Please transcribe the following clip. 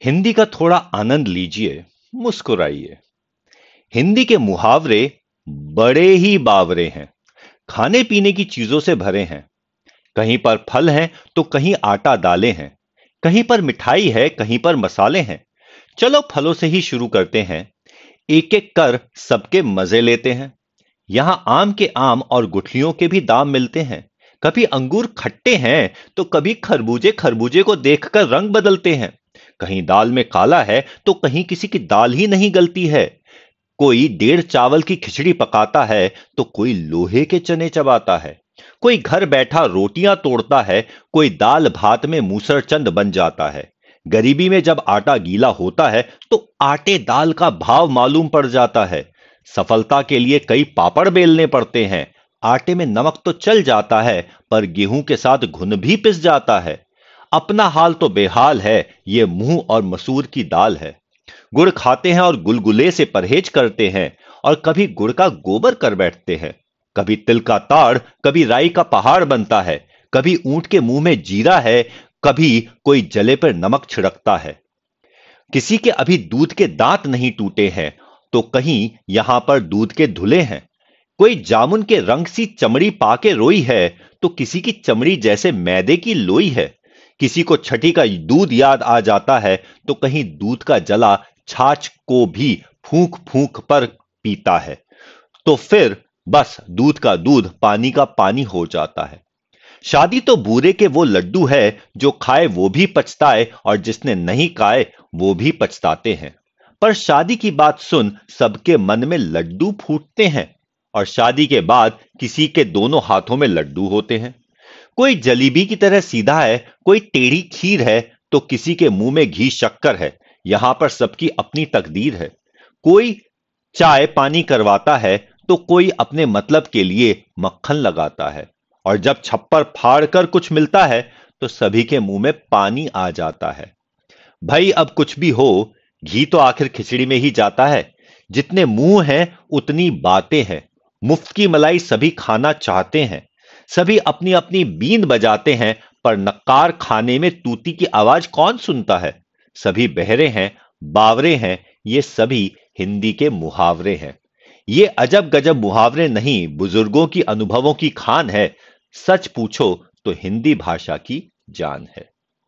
हिंदी का थोड़ा आनंद लीजिए, मुस्कुराइए। हिंदी के मुहावरे बड़े ही बावरे हैं। खाने पीने की चीजों से भरे हैं। कहीं पर फल हैं तो कहीं आटा दालें हैं। कहीं पर मिठाई है, कहीं पर मसाले हैं। चलो फलों से ही शुरू करते हैं। एक एक कर सबके मजे लेते हैं। यहां आम के आम और गुठलियों के भी दाम मिलते हैं। कभी अंगूर खट्टे हैं तो कभी खरबूजे खरबूजे को देखकर रंग बदलते हैं। कहीं दाल में काला है तो कहीं किसी की दाल ही नहीं गलती है। कोई डेढ़ चावल की खिचड़ी पकाता है तो कोई लोहे के चने चबाता है। कोई घर बैठा रोटियां तोड़ता है, कोई दाल भात में मूसरचंद बन जाता है। गरीबी में जब आटा गीला होता है तो आटे दाल का भाव मालूम पड़ जाता है। सफलता के लिए कई पापड़ बेलने पड़ते हैं। आटे में नमक तो चल जाता है, पर गेहूं के साथ घुन भी पिस जाता है। अपना हाल तो बेहाल है, ये मुंह और मसूर की दाल है। गुड़ खाते हैं और गुलगुले से परहेज करते हैं, और कभी गुड़ का गोबर कर बैठते हैं। कभी तिल का ताड़, कभी राई का पहाड़ बनता है। कभी ऊंट के मुंह में जीरा है, कभी कोई जले पर नमक छिड़कता है। किसी के अभी दूध के दांत नहीं टूटे हैं, तो कहीं यहां पर दूध के धुले हैं। कोई जामुन के रंग सी चमड़ी पाके रोई है, तो किसी की चमड़ी जैसे मैदे की लोई है। किसी को छठी का दूध याद आ जाता है, तो कहीं दूध का जला छाछ को भी फूंक फूंक पर पीता है। तो फिर बस दूध का दूध पानी का पानी हो जाता है। शादी तो बूरे के वो लड्डू है, जो खाए वो भी पछताए और जिसने नहीं खाए वो भी पछताते हैं। पर शादी की बात सुन सबके मन में लड्डू फूटते हैं। और शादी के बाद किसी के दोनों हाथों में लड्डू होते हैं। कोई जलेबी की तरह सीधा है, कोई टेढ़ी खीर है, तो किसी के मुंह में घी शक्कर है। यहां पर सबकी अपनी तकदीर है। कोई चाय पानी करवाता है, तो कोई अपने मतलब के लिए मक्खन लगाता है। और जब छप्पर फाड़ कर कुछ मिलता है, तो सभी के मुंह में पानी आ जाता है। भाई अब कुछ भी हो, घी तो आखिर खिचड़ी में ही जाता है। जितने मुंह हैं उतनी बातें हैं। मुफ्त की मलाई सभी खाना चाहते हैं। सभी अपनी अपनी बीन बजाते हैं, पर नक्कार खाने में तूती की आवाज कौन सुनता है। सभी बहरे हैं, बावरे हैं, ये सभी हिंदी के मुहावरे हैं। ये अजब गजब मुहावरे नहीं, बुजुर्गों की अनुभवों की खान है। सच पूछो तो हिंदी भाषा की जान है।